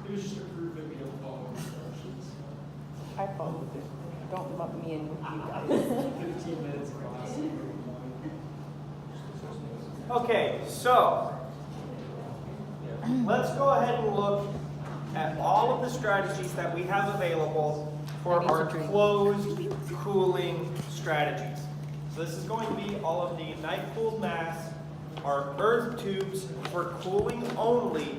It was just to prove that we don't follow instructions. I followed it. Don't lump me in with you guys. 15 minutes of class. Okay, so let's go ahead and look at all of the strategies that we have available for our closed cooling strategies. So this is going to be all of the night-cooled mass, our earth tubes for cooling only.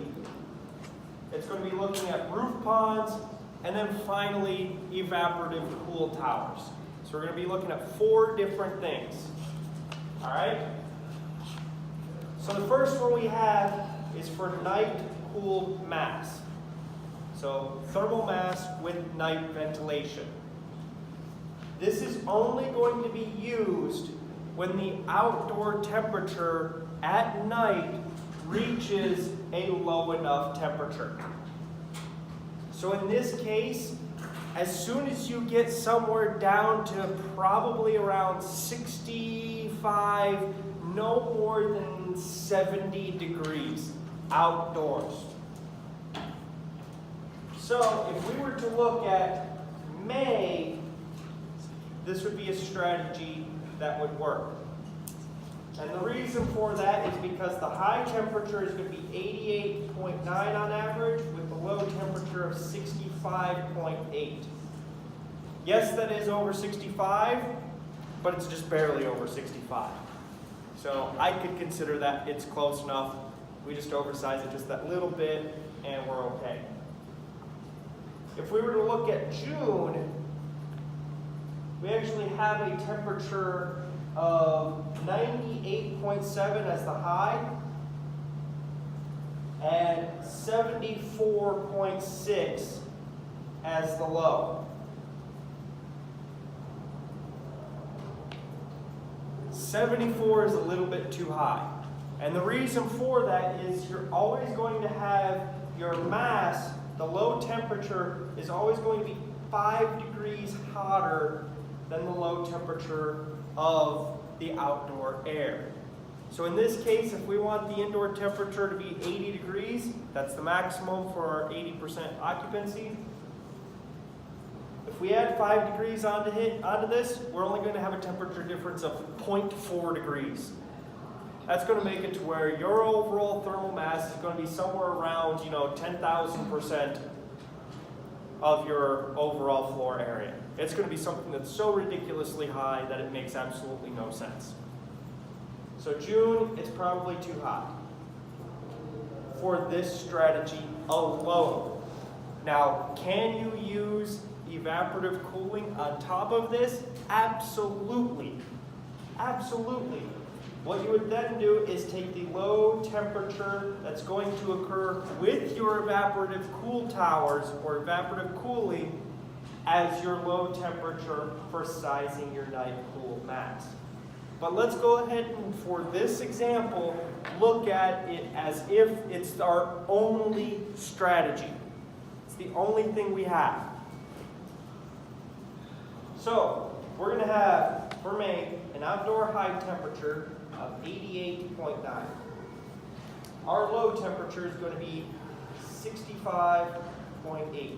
It's going to be looking at roof ponds, and then finally evaporative cool towers. So we're going to be looking at 4 different things. All right? So the first one we have is for night-cooled mass. So thermal mass with night ventilation. This is only going to be used when the outdoor temperature at night reaches a low enough temperature. So in this case, as soon as you get somewhere down to probably around 65, no more than 70 degrees outdoors. So if we were to look at May, this would be a strategy that would work. And the reason for that is because the high temperature is going to be 88.9 on average with the low temperature of 65.8. Yes, that is over 65, but it's just barely over 65. So I could consider that it's close enough. We just oversize it just that little bit and we're okay. If we were to look at June, we actually have a temperature of 98.7 as the high and 74.6 as the low. 74 is a little bit too high. And the reason for that is you're always going to have your mass, the low temperature is always going to be 5 degrees hotter than the low temperature of the outdoor air. So in this case, if we want the indoor temperature to be 80 degrees, that's the maximum for our 80% occupancy. If we add 5 degrees onto this, we're only going to have a temperature difference of 0.4 degrees. That's going to make it to where your overall thermal mass is going to be somewhere around, 10,000% of your overall floor area. It's going to be something that's so ridiculously high that it makes absolutely no sense. So June is probably too high for this strategy alone. Now, can you use evaporative cooling on top of this? Absolutely. Absolutely. What you would then do is take the low temperature that's going to occur with your evaporative cool towers or evaporative cooling as your low temperature for sizing your night cool mass. But let's go ahead and, for this example, look at it as if it's our only strategy. It's the only thing we have. So, we're going to have, for May, an outdoor high temperature of 88.9. Our low temperature is going to be 65.8.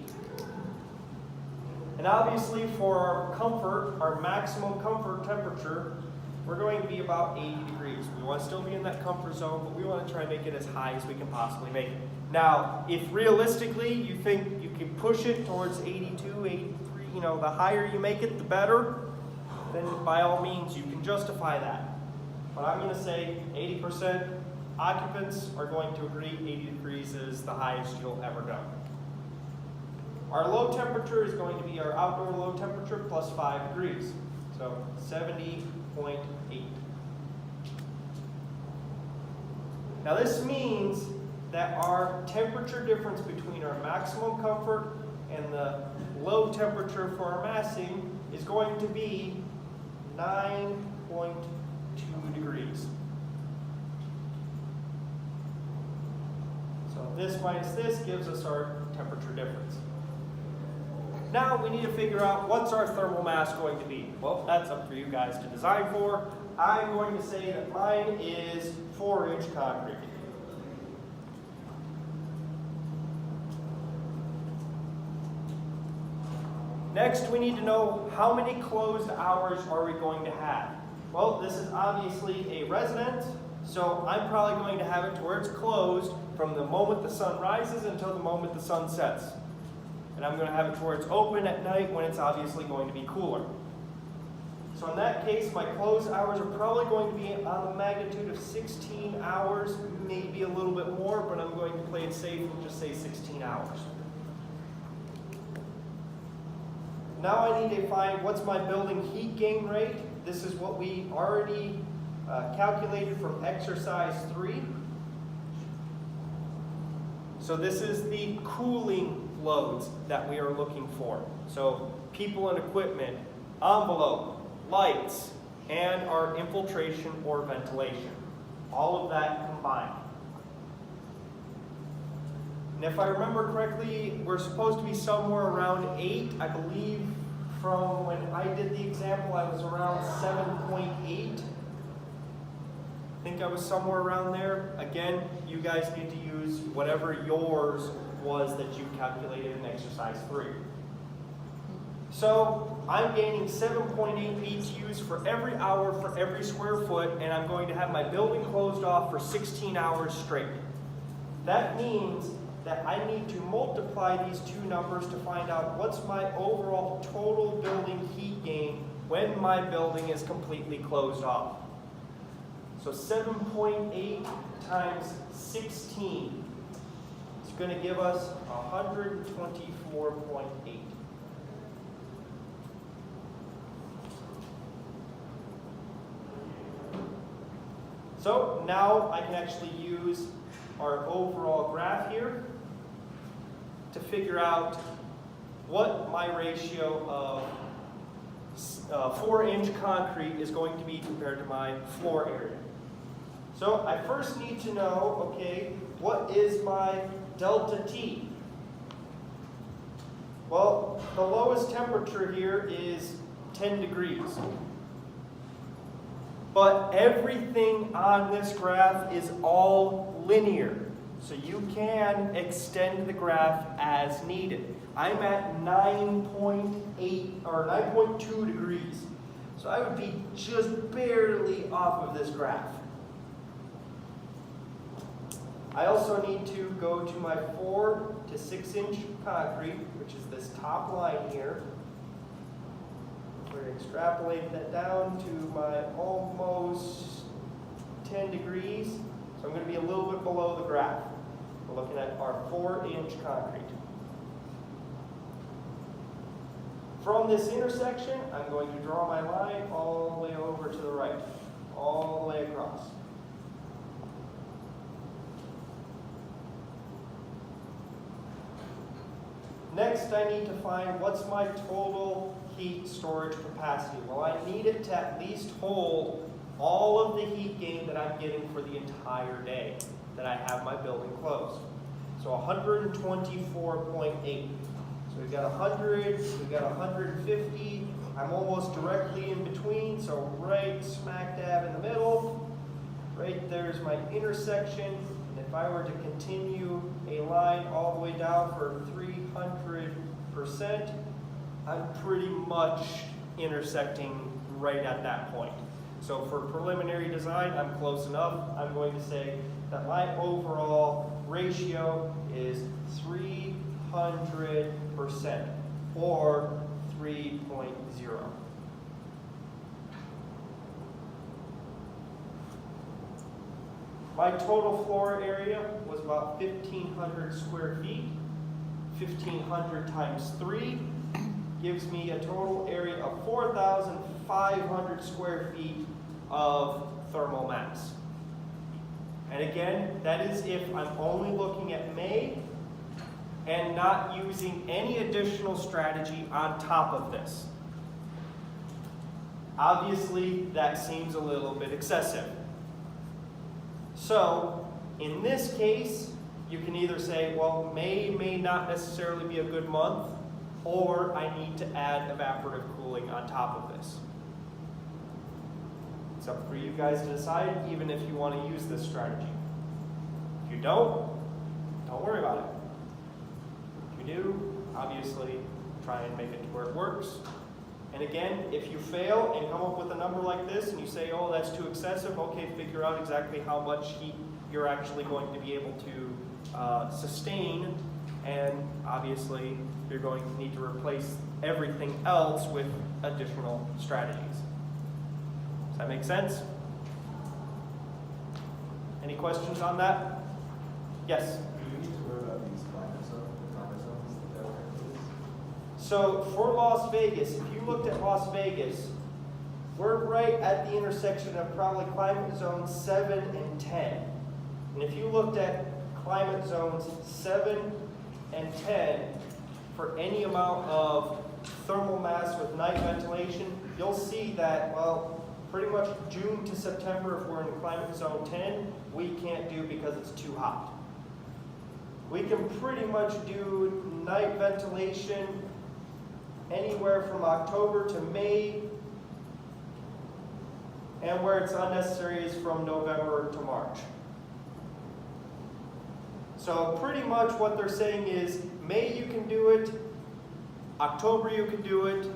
And obviously for our comfort, our maximum comfort temperature, we're going to be about 80 degrees. We want to still be in that comfort zone, but we want to try and make it as high as we can possibly make it. Now, if realistically you think you can push it towards 82, 83, the higher you make it, the better, then by all means you can justify that. But I'm going to say 80% occupants are going to agree 80 degrees is the highest you'll ever go. Our low temperature is going to be our outdoor low temperature plus 5 degrees. So 70.8. Now this means that our temperature difference between our maximum comfort and the low temperature for our massing is going to be 9.2 degrees. So this minus this gives us our temperature difference. Now we need to figure out what's our thermal mass going to be. Well, that's up for you guys to design for. I'm going to say that mine is 4-inch concrete. Next, we need to know how many closed hours are we going to have. Well, this is obviously a residence, so I'm probably going to have it to where it's closed from the moment the sun rises until the moment the sun sets. And I'm going to have it to where it's open at night when it's obviously going to be cooler. So in that case, my closed hours are probably going to be on the magnitude of 16 hours, maybe a little bit more, but I'm going to play it safe and just say 16 hours. Now I need to find what's my building heat gain rate. This is what we already calculated from exercise 3. So this is the cooling loads that we are looking for. So people and equipment, envelope, lights, and our infiltration or ventilation. All of that combined. And if I remember correctly, we're supposed to be somewhere around 8. I believe from when I did the example, I was around 7.8. I think I was somewhere around there. Again, you guys need to use whatever yours was that you calculated in exercise 3. So I'm gaining 7.8 BTUs for every hour for every square foot, and I'm going to have my building closed off for 16 hours straight. That means that I need to multiply these two numbers to find out what's my overall total building heat gain when my building is completely closed off. So 7.8 times 16 is going to give us 124.8. So now I can actually use our overall graph here to figure out what my ratio of 4-inch concrete is going to be compared to my floor area. So I first need to know, okay, what is my delta T? Well, the lowest temperature here is 10 degrees. But everything on this graph is all linear. So you can extend the graph as needed. I'm at 9.8 or 9.2 degrees. So I would be just barely off of this graph. I also need to go to my 4 to 6 inch concrete, which is this top line here. We're going to extrapolate that down to my almost 10 degrees. So I'm going to be a little bit below the graph. We're looking at our 4-inch concrete. From this intersection, I'm going to draw my line all the way over to the right, all the way across. Next, I need to find what's my total heat storage capacity. Well, I need it to at least hold all of the heat gain that I'm getting for the entire day that I have my building closed. So 124.8. So we've got 100, we've got 150. I'm almost directly in between, so right smack dab in the middle. Right there's my intersection. And if I were to continue a line all the way down for 300%, I'm pretty much intersecting right at that point. So for preliminary design, I'm close enough. I'm going to say that my overall ratio is 300% or 3.0. My total floor area was about 1,500 square feet. 1,500 times 3 gives me a total area of 4,500 square feet of thermal mass. And again, that is if I'm only looking at May and not using any additional strategy on top of this. Obviously, that seems a little bit excessive. So, in this case, you can either say, well, May may not necessarily be a good month, or I need to add evaporative cooling on top of this. It's up for you guys to decide, even if you want to use this strategy. If you don't worry about it. If you do, obviously, try and make it to where it works. And again, if you fail and come up with a number like this and you say, oh, that's too excessive, okay, figure out exactly how much heat you're actually going to be able to sustain, and obviously you're going to need to replace everything else with additional strategies. Does that make sense? Any questions on that? Yes? Do you need to worry about these climate zones that are included? So for Las Vegas, if you looked at Las Vegas, we're right at the intersection of probably climate zones 7 and 10. And if you looked at climate zones 7 and 10 for any amount of thermal mass with night ventilation, you'll see that, well, pretty much June to September, if we're in climate zone 10, we can't do because it's too hot. We can pretty much do night ventilation anywhere from October to May, and where it's unnecessary is from November to March. So pretty much what they're saying is May you can do it, October you can do it.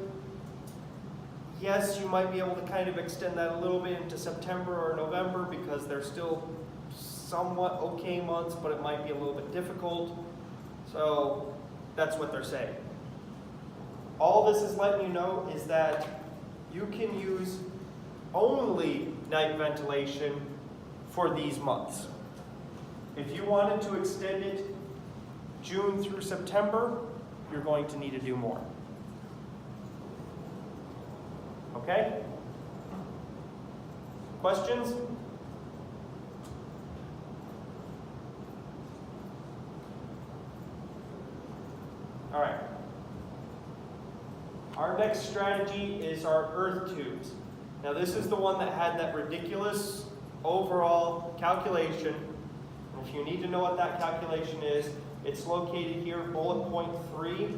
Yes, you might be able to kind of extend that a little bit into September or November because they're still somewhat okay months, but it might be a little bit difficult. So that's what they're saying. All this is letting you know is that you can use only night ventilation for these months. If you wanted to extend it June through September, you're going to need to do more. Okay? Questions? All right. Our next strategy is our earth tubes. Now this is the one that had that ridiculous overall calculation. And if you need to know what that calculation is, it's located here, bullet point 3.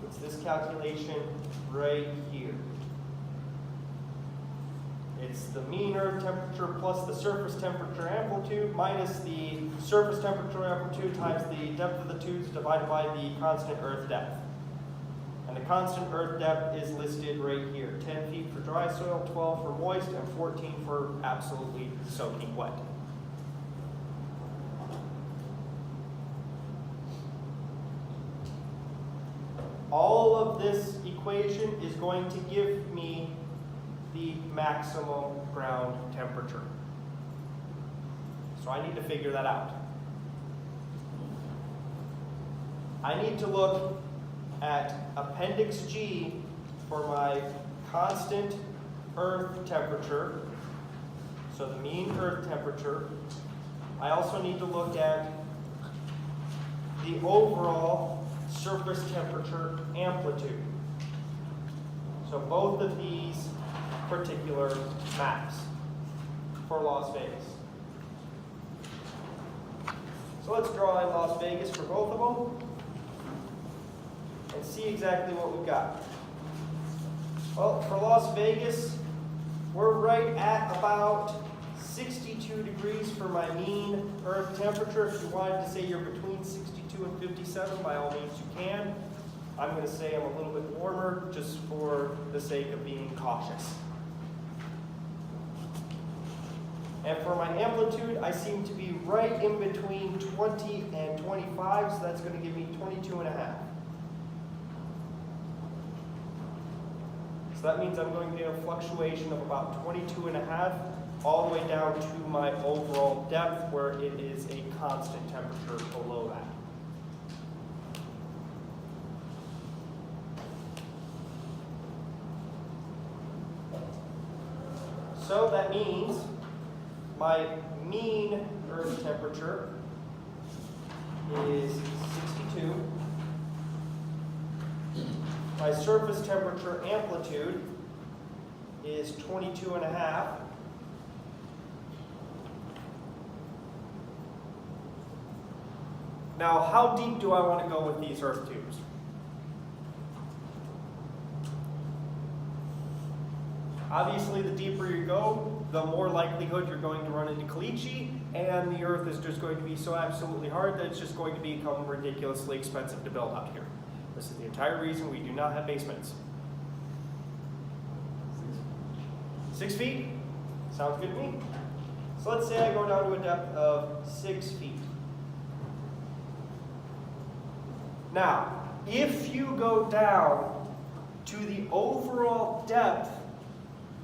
It's this calculation right here. It's the mean earth temperature plus the surface temperature amplitude minus the surface temperature amplitude times the depth of the tubes divided by the constant earth depth. And the constant earth depth is listed right here. 10 feet for dry soil, 12 for moist, and 14 for absolutely soaking wet. All of this equation is going to give me the maximum ground temperature. So I need to figure that out. I need to look at Appendix G for my constant earth temperature, so the mean earth temperature. I also need to look at the overall surface temperature amplitude. So both of these particular maps for Las Vegas. So let's draw in Las Vegas for both of them and see exactly what we've got. Well, for Las Vegas, we're right at about 62 degrees for my mean earth temperature. If you wanted to say you're between 62 and 57, by all means you can. I'm going to say I'm a little bit warmer just for the sake of being cautious. And for my amplitude, I seem to be right in between 20 and 25, so that's going to give me 22 and a half. So that means I'm going to get a fluctuation of about 22 and a half all the way down to my overall depth where it is a constant temperature below that. So that means my mean earth temperature is 62. My surface temperature amplitude is 22 and a half. Now, how deep do I want to go with these earth tubes? Obviously, the deeper you go, the more likelihood you're going to run into caliche, and the earth is just going to be so absolutely hard that it's just going to become ridiculously expensive to build out here. This is the entire reason we do not have basements. 6 feet? Sounds good to me. So let's say I go down to a depth of 6 feet. Now, if you go down to the overall depth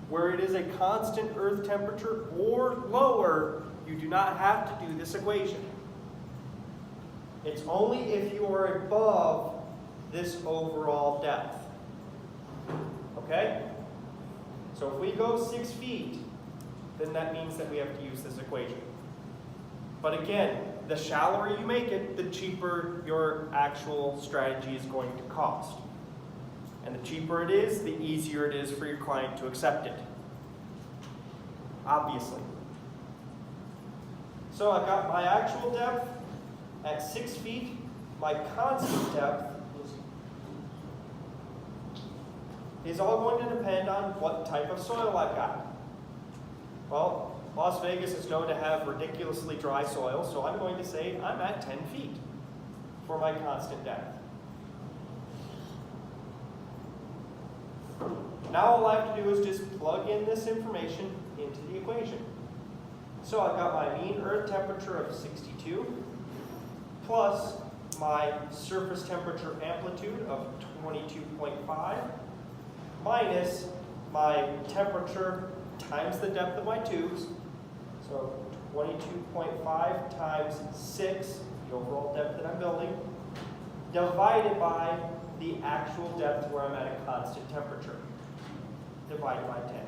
where it is a constant earth temperature or lower, you do not have to do this equation. It's only if you are above this overall depth. Okay? So if we go 6 feet, then that means that we have to use this equation. But again, the shallower you make it, the cheaper your actual strategy is going to cost. And the cheaper it is, the easier it is for your client to accept it. Obviously. So I've got my actual depth at 6 feet, my constant depth is all going to depend on what type of soil I've got. Well, Las Vegas is known to have ridiculously dry soil, so I'm going to say I'm at 10 feet for my constant depth. Now all I have to do is just plug in this information into the equation. So I've got my mean earth temperature of 62 plus my surface temperature amplitude of 22.5 minus my temperature times the depth of my tubes. So 22.5 times 6, the overall depth that I'm building, divided by the actual depth where I'm at a constant temperature, divided by 10.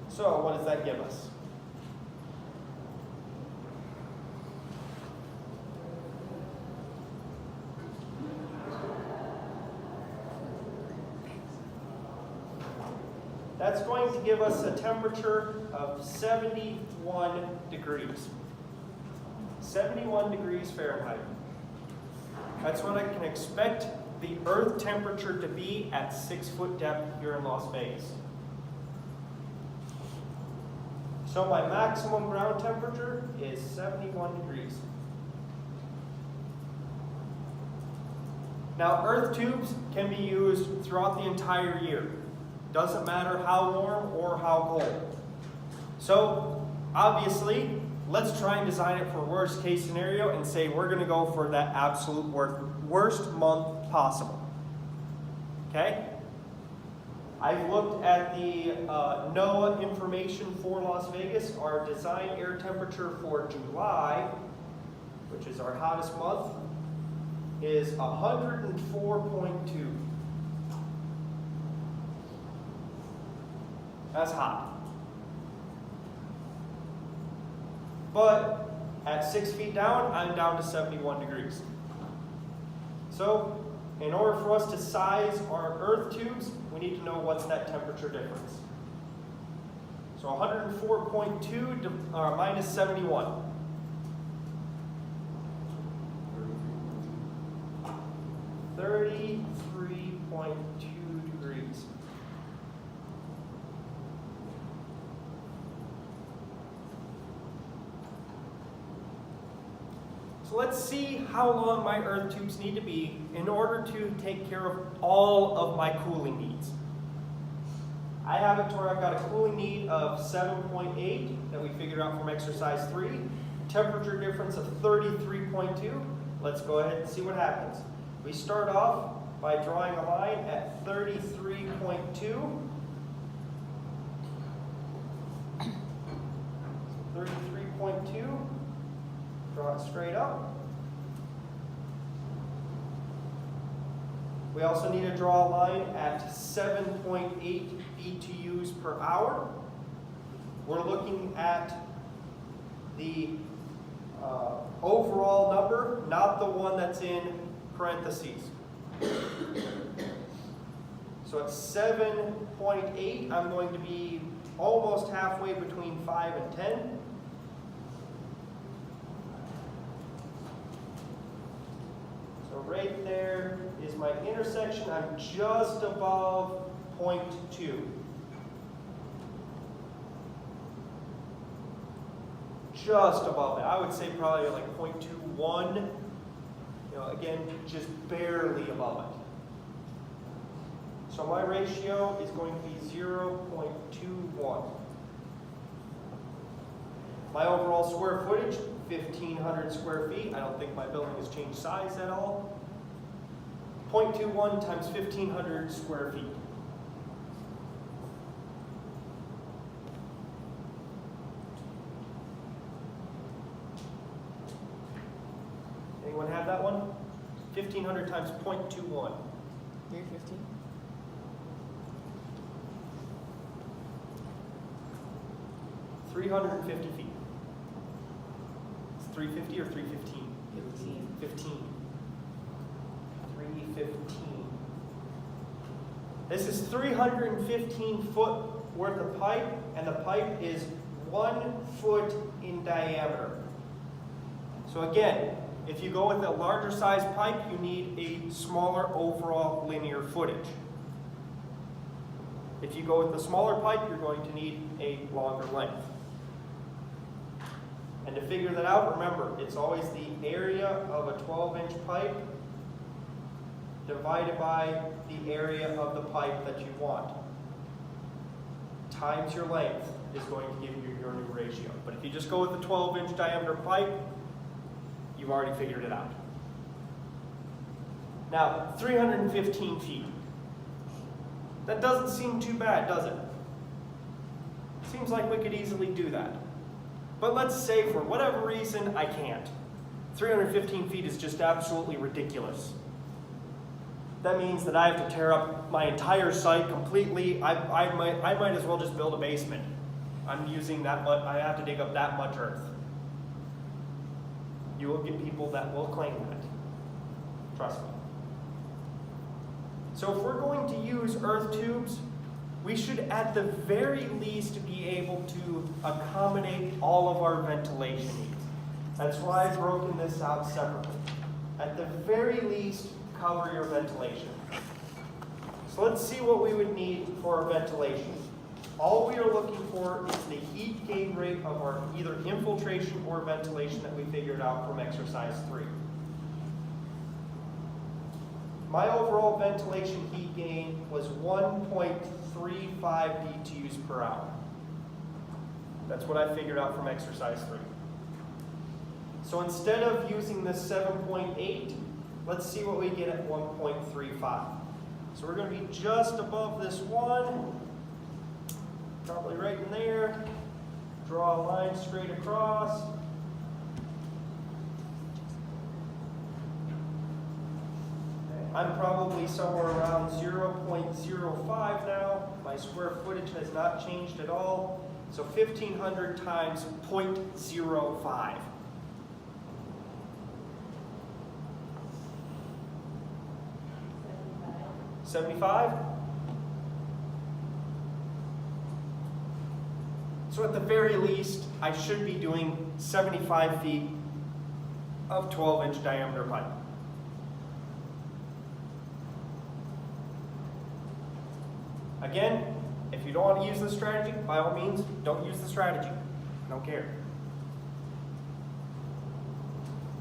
So what does that give us? That's going to give us a temperature of 71 degrees. 71 degrees Fahrenheit. That's what I can expect the earth temperature to be at 6 foot depth here in Las Vegas. So my maximum ground temperature is 71 degrees. Now, earth tubes can be used throughout the entire year. Doesn't matter how warm or how cold. So, obviously, let's try and design it for worst case scenario and say we're going to go for that absolute worst month possible. Okay? I've looked at the NOAA information for Las Vegas. Our design air temperature for July, which is our hottest month, is 104.2. That's hot. But at 6 feet down, I'm down to 71 degrees. So, in order for us to size our earth tubes, we need to know what's that temperature difference. So 104.2 minus 71. 33.2 degrees. So let's see how long my earth tubes need to be in order to take care of all of my cooling needs. I have it to where I've got a cooling need of 7.8 that we figured out from exercise 3, temperature difference of 33.2. Let's go ahead and see what happens. We start off by drawing a line at 33.2. 33.2. Draw it straight up. We also need to draw a line at 7.8 BTUs per hour. We're looking at the overall number, not the one that's in parentheses. So at 7.8, I'm going to be almost halfway between 5 and 10. So right there is my intersection. I'm just above 0.2. just above it. I would say probably like 0.21. You know, again, just barely above it. So my ratio is going to be 0.21. My overall square footage, 1,500 square feet. I don't think my building has changed size at all. 0.21 times 1,500 square feet. Anyone have that one? 1,500 times 0.21. 350. 350 feet. It's 350 or 315? 15. 15. 315. This is 315 foot worth of pipe, and the pipe is 1 foot in diameter. So again, if you go with a larger size pipe, you need a smaller overall linear footage. If you go with the smaller pipe, you're going to need a longer length. And to figure that out, remember, it's always the area of a 12-inch pipe divided by the area of the pipe that you want. Times your length is going to give you your new ratio. But if you just go with the 12-inch diameter pipe, you've already figured it out. Now, 315 feet. That doesn't seem too bad, does it? Seems like we could easily do that. But let's say for whatever reason, I can't. 315 feet is just absolutely ridiculous. That means that I have to tear up my entire site completely. I might as well just build a basement. I'm using that much, I have to dig up that much earth. You will get people that will claim that. Trust me. So if we're going to use earth tubes, we should at the very least be able to accommodate all of our ventilation needs. That's why I've broken this out separately. At the very least, cover your ventilation. So let's see what we would need for our ventilation. All we are looking for is the heat gain rate of our either infiltration or ventilation that we figured out from exercise 3. My overall ventilation heat gain was 1.35 BTUs per hour. That's what I figured out from exercise 3. So instead of using this 7.8, let's see what we get at 1.35. So we're going to be just above this one, probably right in there. Draw a line straight across. I'm probably somewhere around 0.05 now. My square footage has not changed at all. So 1,500 times 0.05. $75? So at the very least, I should be doing 75 feet of 12-inch diameter pipe. Again, if you don't want to use this strategy, by all means, don't use the strategy. I don't care.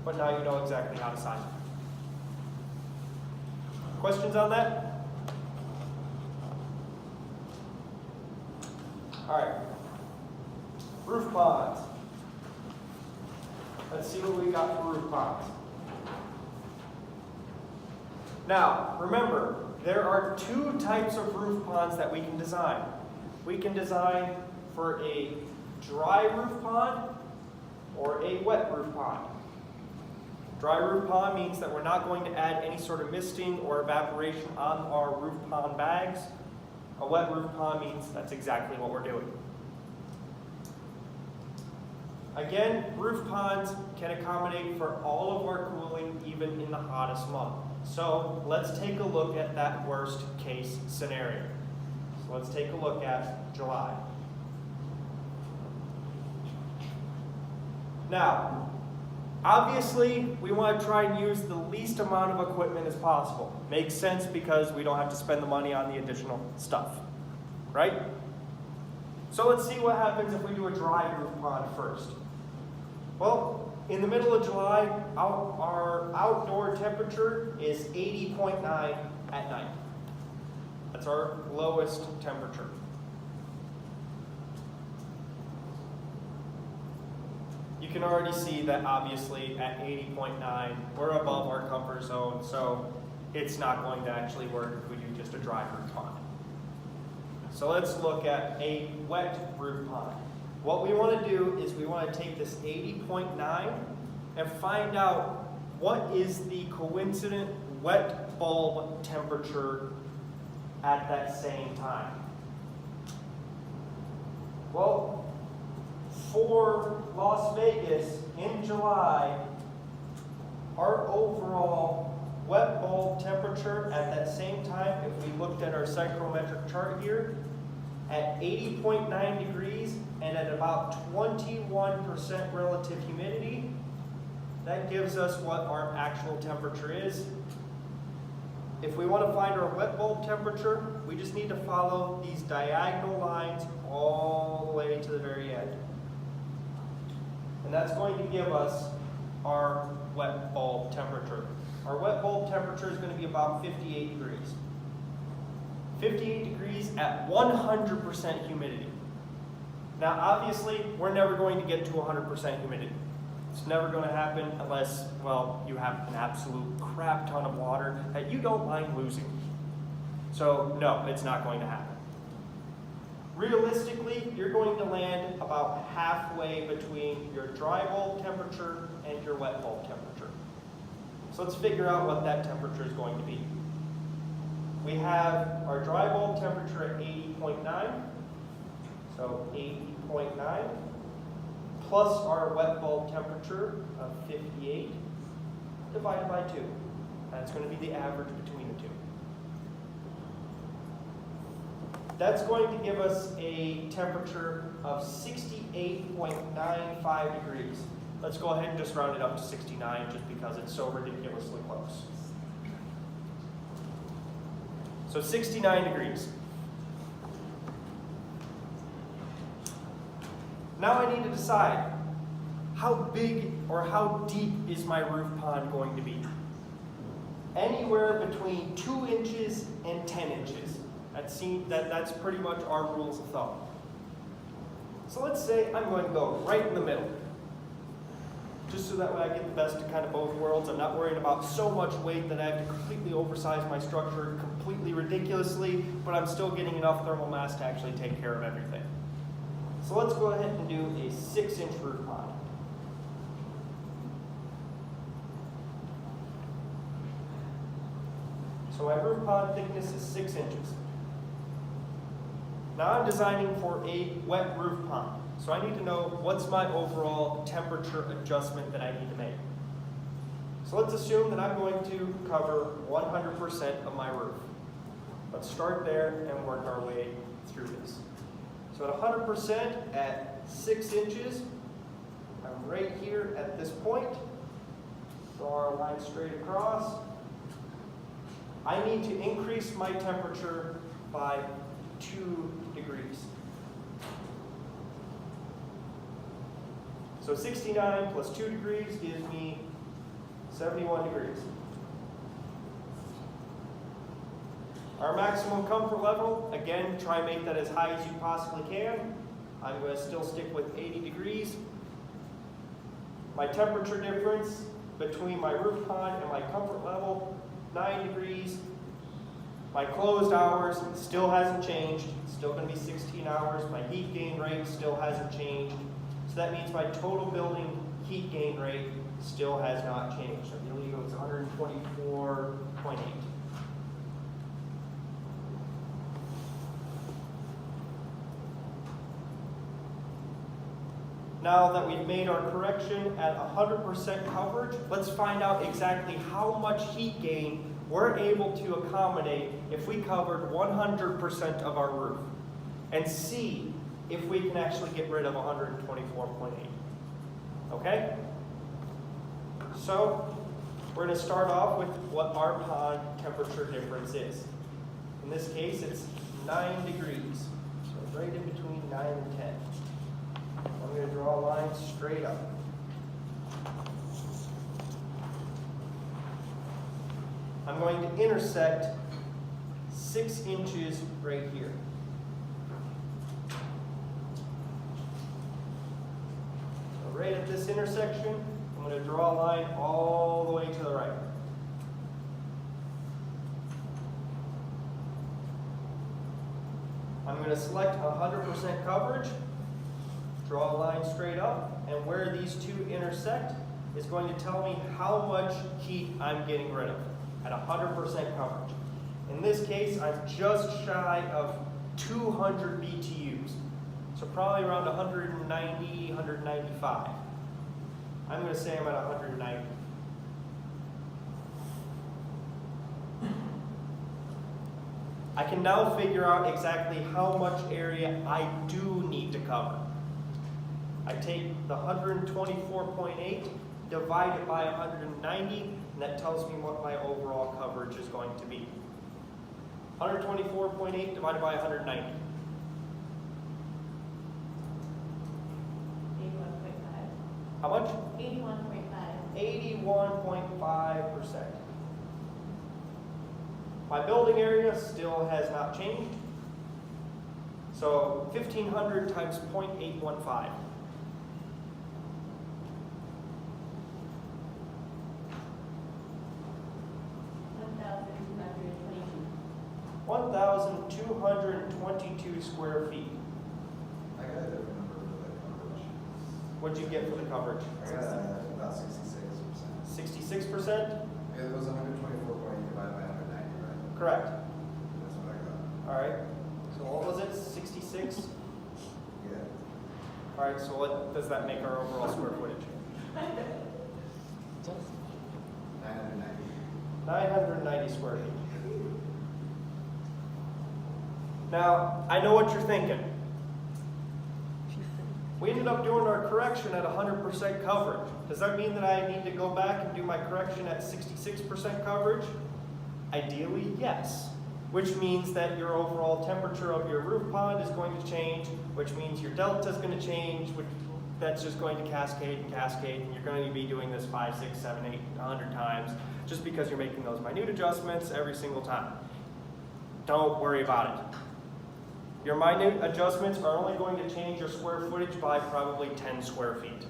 But now you know exactly how to size it. Questions on that? All right. Roof ponds. Let's see what we got for roof ponds. Now, remember, there are two types of roof ponds that we can design. We can design for a dry roof pond or a wet roof pond. Dry roof pond means that we're not going to add any sort of misting or evaporation on our roof pond bags. A wet roof pond means that's exactly what we're doing. Again, roof ponds can accommodate for all of our cooling, even in the hottest month. So let's take a look at that worst case scenario. So let's take a look at July. Now, obviously, we want to try and use the least amount of equipment as possible. Makes sense because we don't have to spend the money on the additional stuff, right? So let's see what happens if we do a dry roof pond first. Well, in the middle of July, our outdoor temperature is 80.9 at night. That's our lowest temperature. You can already see that obviously at 80.9, we're above our comfort zone, so it's not going to actually work if we do just a dry roof pond. So let's look at a wet roof pond. What we want to do is we want to take this 80.9 and find out what is the coincident wet bulb temperature at that same time. Well, for Las Vegas in July, our overall wet bulb temperature at that same time, if we looked at our psychrometric chart here, at 80.9 degrees and at about 21% relative humidity, that gives us what our actual temperature is. If we want to find our wet bulb temperature, we just need to follow these diagonal lines all the way to the very end. And that's going to give us our wet bulb temperature. Our wet bulb temperature is going to be about 58 degrees. 58 degrees at 100% humidity. Now obviously, we're never going to get to 100% humidity. It's never going to happen unless, well, you have an absolute crap ton of water that you don't mind losing. So no, it's not going to happen. Realistically, you're going to land about halfway between your dry bulb temperature and your wet bulb temperature. So let's figure out what that temperature is going to be. We have our dry bulb temperature at 80.9, so 80.9, plus our wet bulb temperature of 58, divided by 2. That's going to be the average between the two. That's going to give us a temperature of 68.95 degrees. Let's go ahead and just round it up to 69 just because it's so ridiculously close. So 69 degrees. Now I need to decide how big or how deep is my roof pond going to be. Anywhere between 2 inches and 10 inches. That's pretty much our rules of thumb. So let's say I'm going to go right in the middle. Just so that way I get the best of kind of both worlds. I'm not worrying about so much weight that I have to completely oversize my structure completely ridiculously, but I'm still getting enough thermal mass to actually take care of everything. So let's go ahead and do a 6-inch roof pond. So my roof pond thickness is 6 inches. Now I'm designing for a wet roof pond. So I need to know what's my overall temperature adjustment that I need to make. So let's assume that I'm going to cover 100% of my roof. Let's start there and work our way through this. So at 100% at 6 inches, I'm right here at this point. Draw our line straight across. I need to increase my temperature by 2 degrees. So 69 plus 2 degrees gives me 71 degrees. Our maximum comfort level, again, try and make that as high as you possibly can. I'm going to still stick with 80 degrees. My temperature difference between my roof pond and my comfort level, 9 degrees. My closed hours still hasn't changed. It's still going to be 16 hours. My heat gain rate still hasn't changed. So that means my total building heat gain rate still has not changed. I believe it was 124.8. Now that we've made our correction at 100% coverage, let's find out exactly how much heat gain we're able to accommodate if we covered 100% of our roof, and see if we can actually get rid of 124.8. Okay? So we're going to start off with what our pond temperature difference is. In this case, it's 9 degrees. So right in between 9 and 10. I'm going to draw a line straight up. I'm going to intersect 6 inches right here. So right at this intersection, I'm going to draw a line all the way to the right. I'm going to select 100% coverage, draw a line straight up, and where these two intersect is going to tell me how much heat I'm getting rid of at 100% coverage. In this case, I'm just shy of 200 BTUs, so probably around 190, 195. I'm going to say I'm at 190. I can now figure out exactly how much area I do need to cover. I take the 124.8, divide it by 190, and that tells me what my overall coverage is going to be. 124.8 divided by 190. 81.5. How much? 81.5. 81.5%. My building area still has not changed. So 1,500 times 0.815. 1,222 square feet. I got a different number for the coverage. What'd you get for the coverage? I got about 66%. 66%? It was 124.8 divided by 190, right? Correct. That's what I got. All right. So what was it? 66? Yeah. All right. So what does that make our overall square footage? 990. 990 square feet. Now, I know what you're thinking. We ended up doing our correction at 100% coverage. Does that mean that I need to go back and do my correction at 66% coverage? Ideally, yes. Which means that your overall temperature of your roof pond is going to change, which means your delta is going to change, which that's just going to cascade and cascade, and you're going to be doing this 5, 6, 7, 8, 100 times, just because you're making those minute adjustments every single time. Don't worry about it. Your minute adjustments are only going to change your square footage by probably 10 square feet.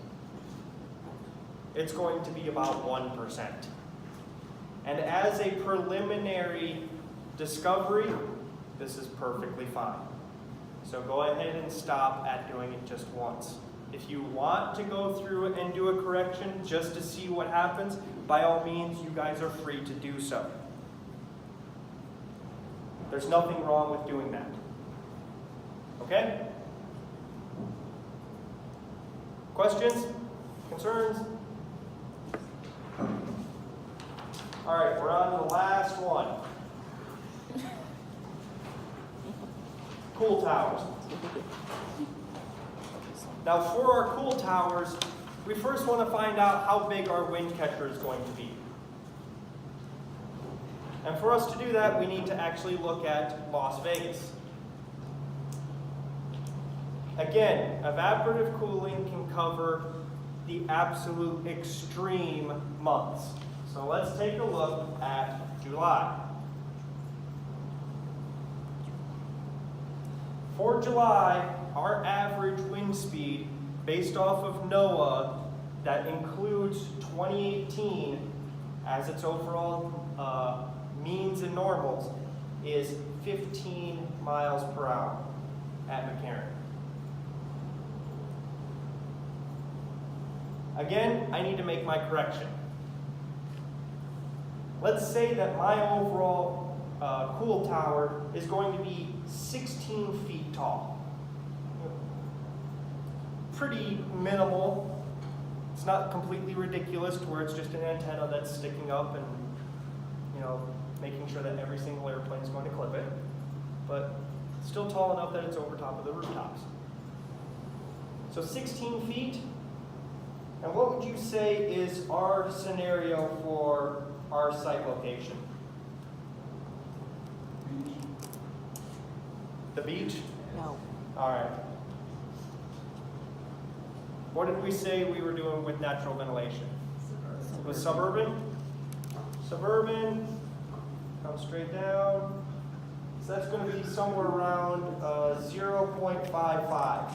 It's going to be about 1%. And as a preliminary discovery, this is perfectly fine. So go ahead and stop at doing it just once. If you want to go through and do a correction just to see what happens, by all means, you guys are free to do so. There's nothing wrong with doing that. Okay? Questions? Concerns? All right, we're on to the last one. Cool towers. Now for our cool towers, we first want to find out how big our wind catcher is going to be. And for us to do that, we need to actually look at Las Vegas. Again, evaporative cooling can cover the absolute extreme months. So let's take a look at July. For July, our average wind speed, based off of NOAA, that includes 2018 as its overall means and normals, is 15 miles per hour at McCarran. Again, I need to make my correction. Let's say that my overall cool tower is going to be 16 feet tall. Pretty minimal. It's not completely ridiculous to where it's just an antenna that's sticking up and, you know, making sure that every single airplane is going to clip it. But still tall enough that it's over top of the rooftops. So 16 feet. And what would you say is our scenario for our site location? Beach. The beach? No. All right. What did we say we were doing with natural ventilation? It was suburban? Suburban, come straight down. So that's going to be somewhere around 0.55.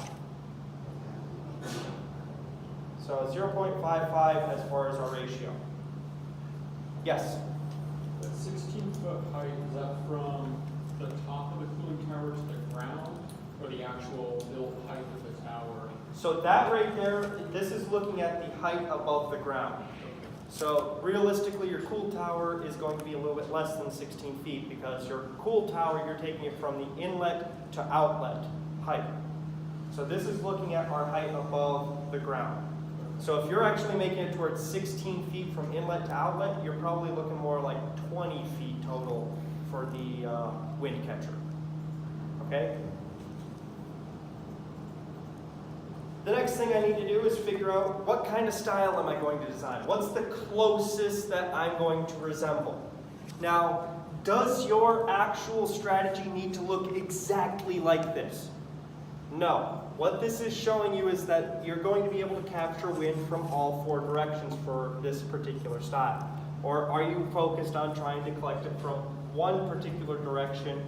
So 0.55 as far as our ratio. Yes? That 16-foot height, is that from the top of the cooling tower to the ground, or the actual built height of the tower? So that right there, this is looking at the height above the ground. So realistically, your cool tower is going to be a little bit less than 16 feet because your cool tower, you're taking it from the inlet to outlet height. So this is looking at our height above the ground. So if you're actually making it towards 16 feet from inlet to outlet, you're probably looking more like 20 feet total for the wind catcher. Okay? The next thing I need to do is figure out what kind of style am I going to design? What's the closest that I'm going to resemble? Now, does your actual strategy need to look exactly like this? No. What this is showing you is that you're going to be able to capture wind from all four directions for this particular style. Or are you focused on trying to collect it from one particular direction,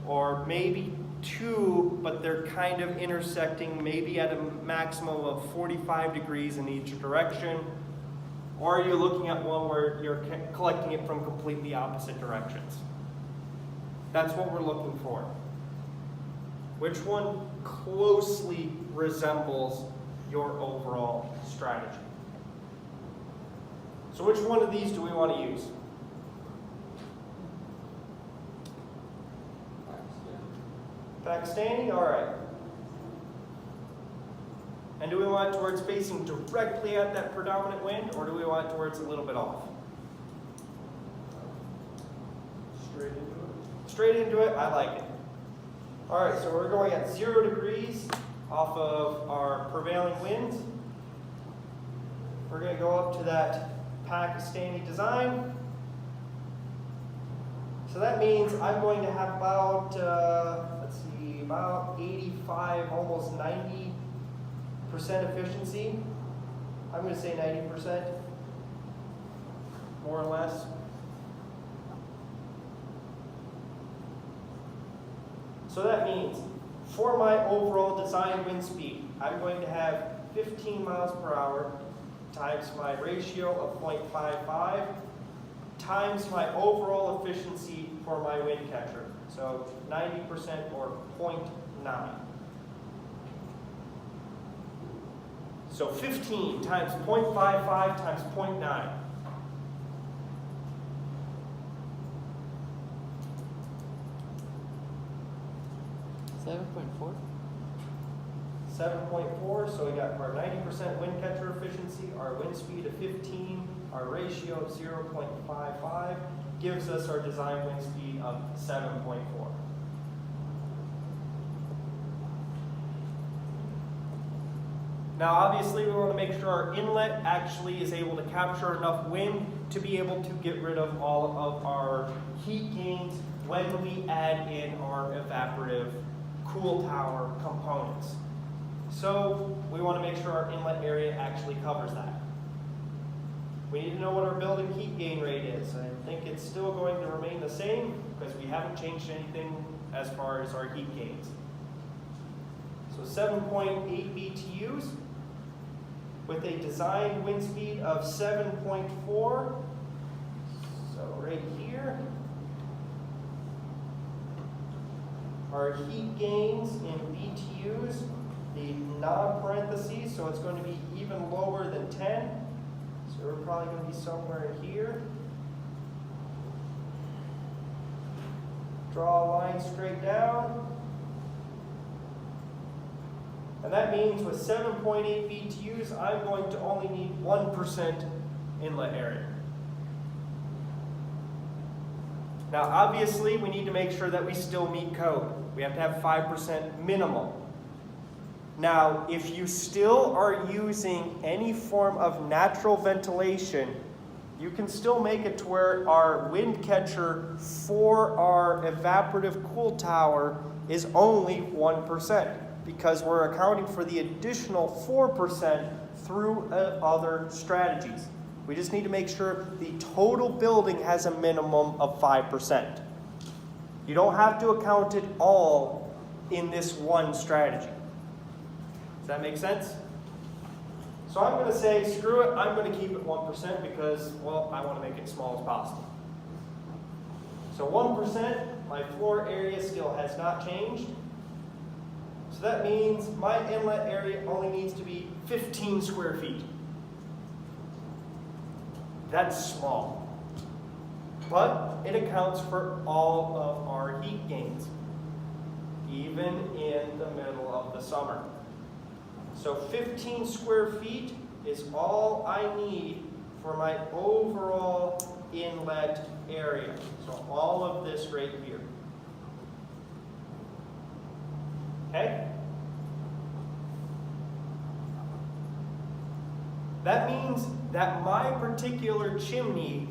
or maybe two, but they're kind of intersecting maybe at a maximum of 45 degrees in each direction? Or are you looking at one where you're collecting it from completely opposite directions? That's what we're looking for. Which one closely resembles your overall strategy? So which one of these do we want to use? Pakistani? All right. And do we want it towards facing directly at that predominant wind, or do we want it towards a little bit off? Straight into it? Straight into it, I like it. All right, so we're going at 0 degrees off of our prevailing winds. We're going to go up to that Pakistani design. So that means I'm going to have about, about 85, almost 90% efficiency. I'm going to say 90%, more or less. So that means for my overall design wind speed, I'm going to have 15 miles per hour times my ratio of 0.55 times my overall efficiency for my wind catcher. So 90% or 0.9. So 15 times 0.55 times 0.9. 7.4? 7.4, so we got our 90% wind catcher efficiency, our wind speed of 15, our ratio of 0.55 gives us our design wind speed of 7.4. Now obviously we want to make sure our inlet actually is able to capture enough wind to be able to get rid of all of our heat gains when we add in our evaporative cool tower components. So we want to make sure our inlet area actually covers that. We need to know what our building heat gain rate is. I think it's still going to remain the same because we haven't changed anything as far as our heat gains. So 7.8 BTUs with a design wind speed of 7.4. So right here, our heat gains in BTUs, the non-parentheses, so it's going to be even lower than 10. So we're probably going to be somewhere in here. Draw a line straight down. And that means with 7.8 BTUs, I'm going to only need 1% inlet area. Now obviously we need to make sure that we still meet code. We have to have 5% minimum. Now if you still are using any form of natural ventilation, you can still make it to where our wind catcher for our evaporative cool tower is only 1%, because we're accounting for the additional 4% through other strategies. We just need to make sure the total building has a minimum of 5%. You don't have to account it all in this one strategy. Does that make sense? So I'm going to say, screw it, I'm going to keep it 1% because, well, I want to make it as small as possible. So 1%, my floor area still has not changed. So that means my inlet area only needs to be 15 square feet. That's small. But it accounts for all of our heat gains, even in the middle of the summer. So 15 square feet is all I need for my overall inlet area. So all of this right here. Okay? That means that my particular chimney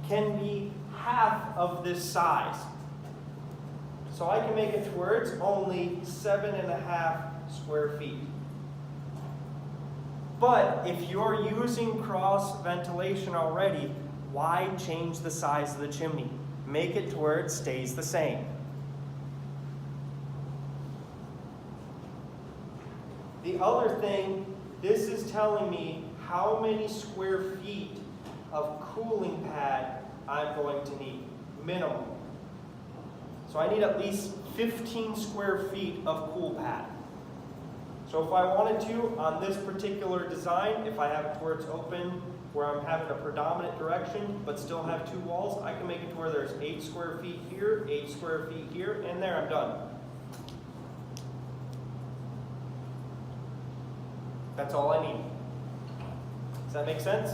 can be half of this size. So I can make it to where it's only 7.5 square feet. But if you're using cross ventilation already, why change the size of the chimney? Make it to where it stays the same. The other thing, this is telling me how many square feet of cooling pad I'm going to need, minimum. So I need at least 15 square feet of cool pad. So if I wanted to, on this particular design, if I have it to where it's open, where I'm having a predominant direction, but still have 2 walls, I can make it to where there's 8 square feet here, 8 square feet here, and there I'm done. That's all I need. Does that make sense?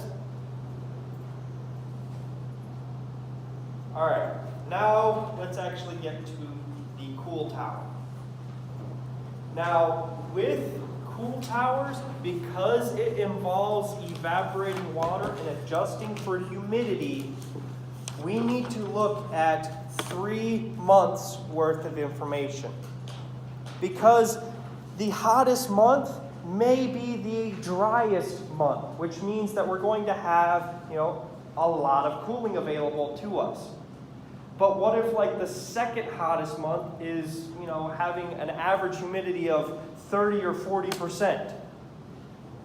All right, now let's actually get to the cool tower. Now, with cool towers, because it involves evaporating water and adjusting for humidity, we need to look at 3 months worth of information. Because the hottest month may be the driest month, which means that we're going to have, a lot of cooling available to us. But what if like the second hottest month is, having an average humidity of 30 or 40%?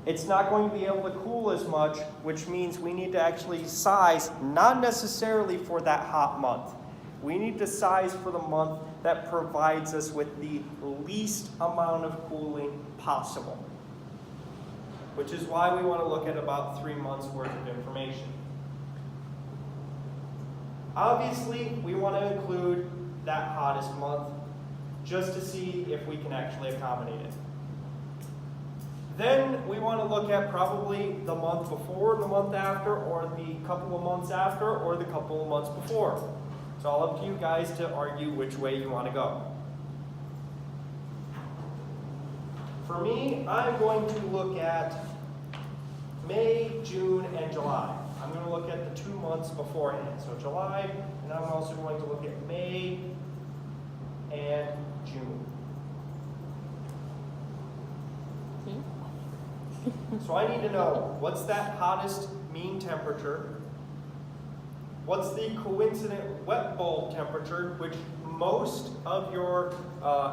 It's not going to be able to cool as much, which means we need to actually size, not necessarily for that hot month. We need to size for the month that provides us with the least amount of cooling possible. Which is why we want to look at about 3 months worth of information. Obviously, we want to include that hottest month just to see if we can actually accommodate it. Then we want to look at probably the month before, the month after, or the couple of months after, or the couple of months before. It's all up to you guys to argue which way you want to go. For me, I'm going to look at May, June, and July. I'm going to look at the 2 months beforehand. So July, and I'm also going to look at May and June. So I need to know, what's that hottest mean temperature? What's the coincident wet bulb temperature, which most of your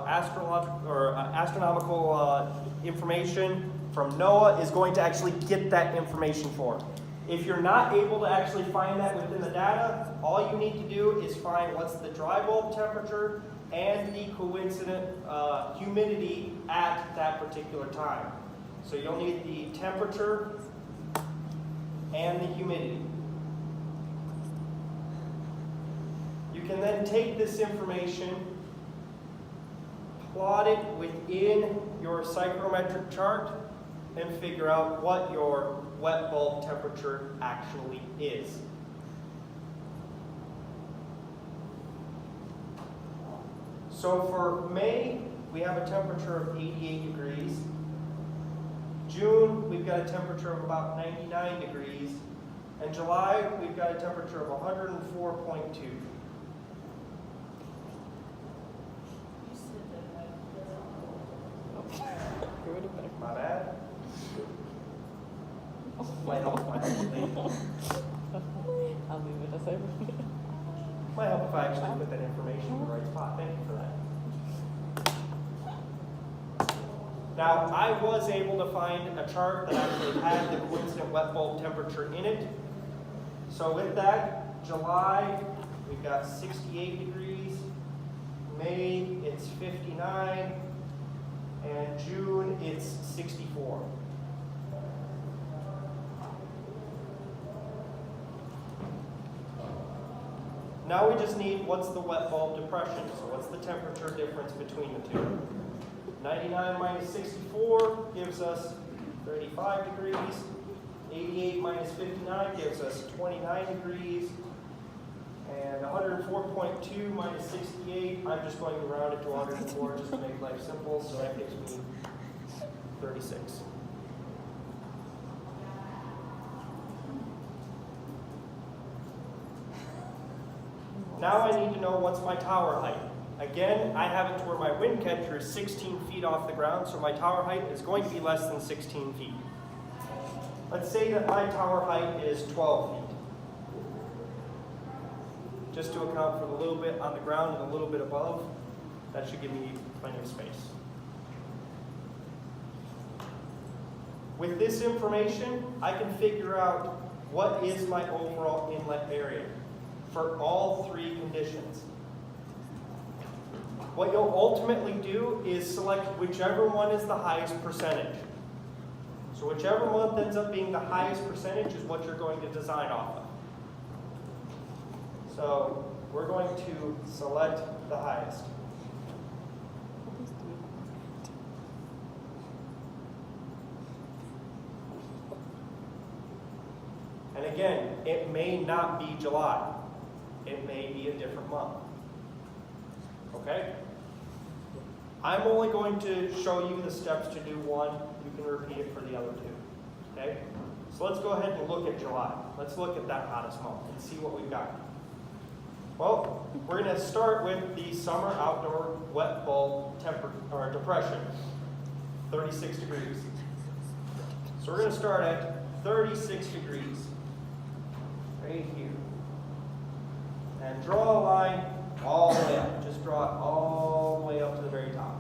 astronomical information from NOAA is going to actually get that information for. If you're not able to actually find that within the data, all you need to do is find what's the dry bulb temperature and the coincident humidity at that particular time. So you'll need the temperature and the humidity. You can then take this information, plot it within your psychrometric chart, and figure out what your wet bulb temperature actually is. So for May, we have a temperature of 88 degrees. June, we've got a temperature of about 99 degrees. And July, we've got a temperature of 104.2. My bad. Light off my might help if they do. I'll leave it as I. Might help if I actually put that information in the right spot. Thank you for that. Now, I was able to find a chart that actually had the coincident wet bulb temperature in it. So with that, July, we've got 68 degrees. May, it's 59. And June, it's 64. Now we just need what's the wet bulb depression. So what's the temperature difference between the two? 99 minus 64 gives us 35 degrees. 88 minus 59 gives us 29 degrees. And 104.2 minus 68, I'm just going to round it to 104 just to make life simple. So that gives me 36. Now I need to know what's my tower height. Again, I have it to where my wind catcher is 16 feet off the ground, so my tower height is going to be less than 16 feet. Let's say that my tower height is 12 feet. Just to account for the little bit on the ground and a little bit above, that should give me plenty of space. With this information, I can figure out what is my overall inlet area for all three conditions. What you'll ultimately do is select whichever one is the highest percentage. So whichever month ends up being the highest percentage is what you're going to design off of. So we're going to select the highest. And again, it may not be July. It may be a different month. Okay? I'm only going to show you the steps to do one. You can repeat it for the other two. Okay? So let's go ahead and look at July. Let's look at that hottest month and see what we've got. Well, we're going to start with the summer outdoor wet bulb depression, 36 degrees. So we're going to start at 36 degrees, right here. And draw a line all the way up. Just draw it all the way up to the very top.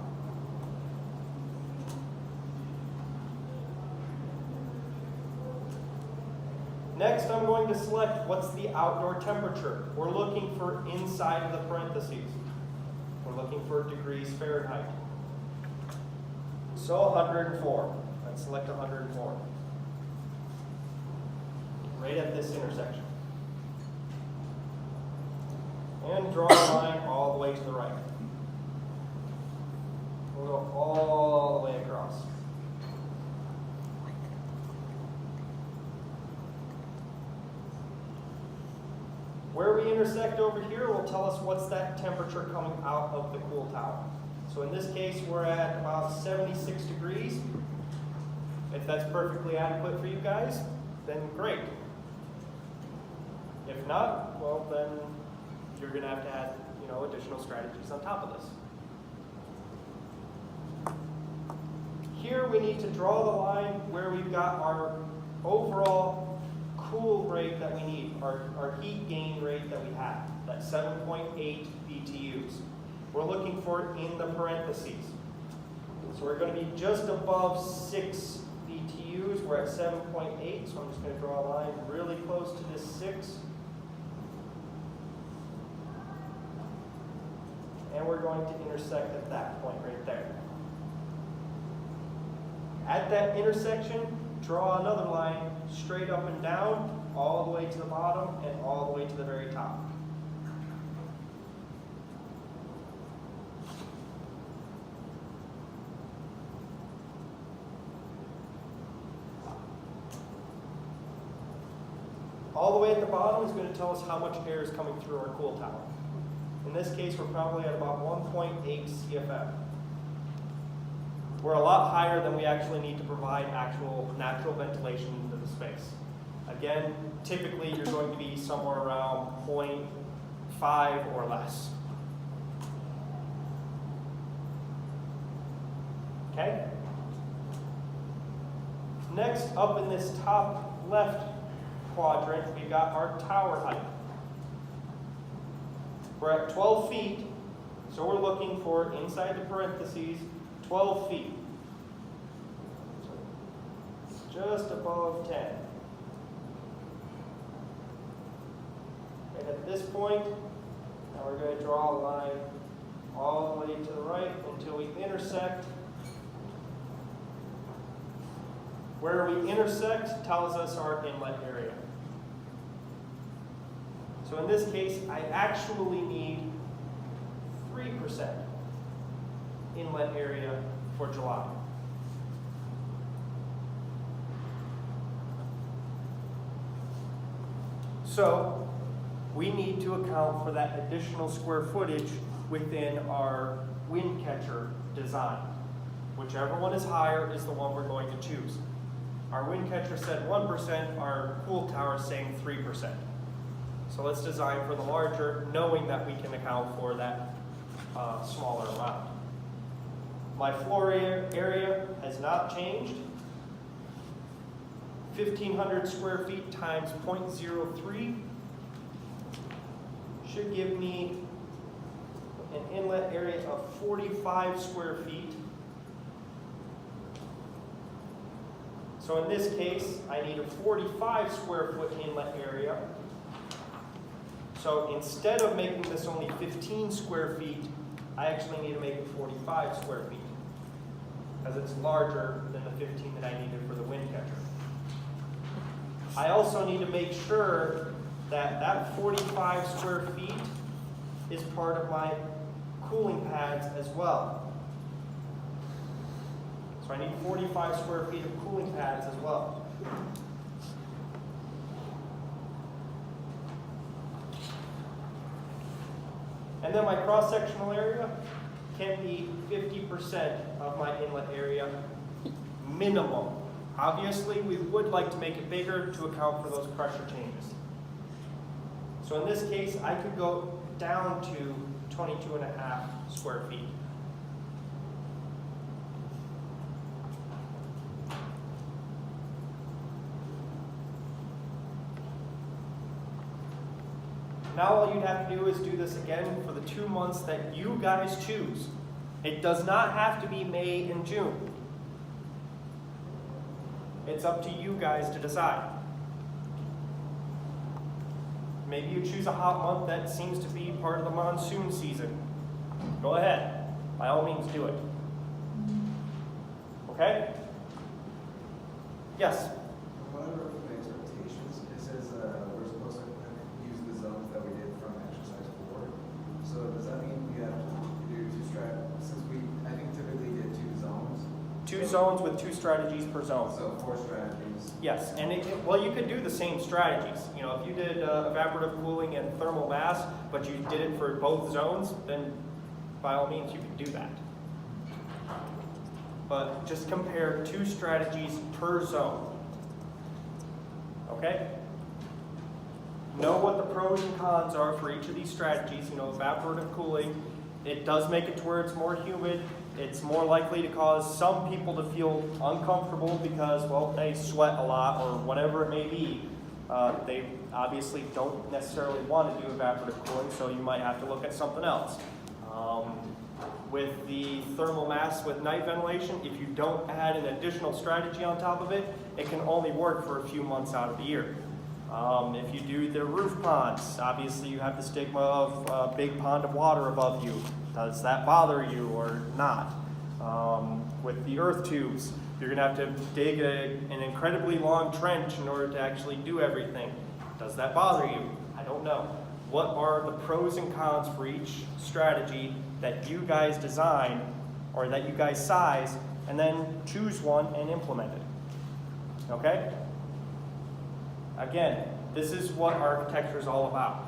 Next, I'm going to select what's the outdoor temperature. We're looking for inside of the parentheses. We're looking for degrees Fahrenheit. So 104. Let's select 104. Right at this intersection. And draw a line all the way to the right. We'll go all the way across. Where we intersect over here will tell us what's that temperature coming out of the cool tower. So in this case, we're at about 76 degrees. If that's perfectly adequate for you guys, then great. If not, well then you're going to have to add, additional strategies on top of this. Here we need to draw the line where we've got our overall cool rate that we need, our heat gain rate that we have, that 7.8 BTUs. We're looking for it in the parentheses. So we're going to be just above 6 BTUs. We're at 7.8, so I'm just going to draw a line really close to this 6. And we're going to intersect at that point right there. At that intersection, draw another line straight up and down, all the way to the bottom, and all the way to the very top. All the way at the bottom is going to tell us how much air is coming through our cool tower. In this case, we're probably at about 1.8 CFM. We're a lot higher than we actually need to provide actual natural ventilation into the space. Again, typically you're going to be somewhere around 0.5 or less. Okay? Next, up in this top left quadrant, we've got our tower height. We're at 12 feet, so we're looking for, inside the parentheses, 12 feet. So just above 10. And at this point, now we're going to draw a line all the way to the right until we intersect. Where we intersect tells us our inlet area. So in this case, I actually need 3% inlet area for July. So we need to account for that additional square footage within our wind catcher design. Whichever one is higher is the one we're going to choose. Our wind catcher said 1%, our cool tower is saying 3%. So let's design for the larger, knowing that we can account for that smaller amount. My floor area has not changed. 1,500 square feet times 0.03 should give me an inlet area of 45 square feet. So in this case, I need a 45 square foot inlet area. So instead of making this only 15 square feet, I actually need to make it 45 square feet, because it's larger than the 15 that I needed for the wind catcher. I also need to make sure that that 45 square feet is part of my cooling pads as well. So I need 45 square feet of cooling pads as well. And then my cross-sectional area can be 50% of my inlet area minimum. Obviously, we would like to make it bigger to account for those pressure changes. So in this case, I could go down to 22.5 square feet. Now all you'd have to do is do this again for the 2 months that you guys choose. It does not have to be May and June. It's up to you guys to decide. Maybe you choose a hot month that seems to be part of the monsoon season. Go ahead. By all means, do it. Okay? Yes? Whatever from the expectations, it says we're supposed to use the zones that we did from exercise 4. So does that mean we have to do 2 strategies? Since I think typically did 2 zones. 2 zones with 2 strategies per zone. So 4 strategies. Yes, and well, you could do the same strategies. You know, if you did evaporative cooling and thermal mass, but you did it for both zones, then by all means you can do that. But just compare 2 strategies per zone. Okay? Know what the pros and cons are for each of these strategies. You know, evaporative cooling, it does make it to where it's more humid. It's more likely to cause some people to feel uncomfortable because, well, they sweat a lot or whatever it may be. They obviously don't necessarily want to do evaporative cooling, so you might have to look at something else. With the thermal mass with night ventilation, if you don't add an additional strategy on top of it, it can only work for a few months out of the year. If you do the roof ponds, obviously you have the stigma of a big pond of water above you. Does that bother you or not? With the earth tubes, you're going to have to dig an incredibly long trench in order to actually do everything. Does that bother you? I don't know. What are the pros and cons for each strategy that you guys design or that you guys size, and then choose one and implement it? Okay? Again, this is what architecture is all about.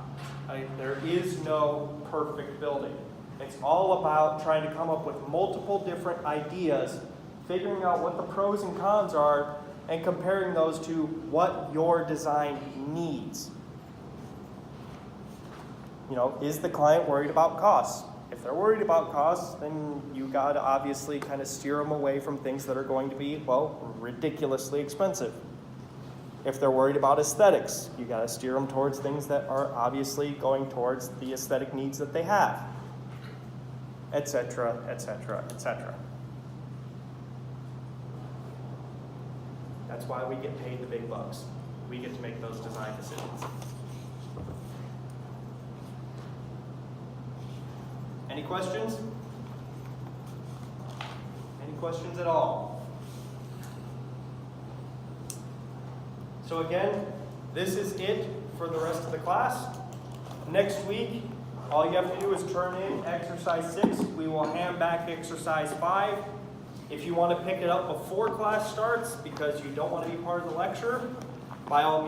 There is no perfect building. It's all about trying to come up with multiple different ideas, figuring out what the pros and cons are, and comparing those to what your design needs. You know, is the client worried about costs? If they're worried about costs, then you got to obviously kind of steer them away from things that are going to be, well, ridiculously expensive. If they're worried about aesthetics, you got to steer them towards things that are obviously going towards the aesthetic needs that they have, etc., etc., etc. That's why we get paid the big bucks. We get to make those design decisions. Any questions? Any questions at all? So again, this is it for the rest of the class. Next week, all you have to do is turn in exercise 6. We will hand back exercise 5. If you want to pick it up before class starts because you don't want to be part of the lecture, by all means,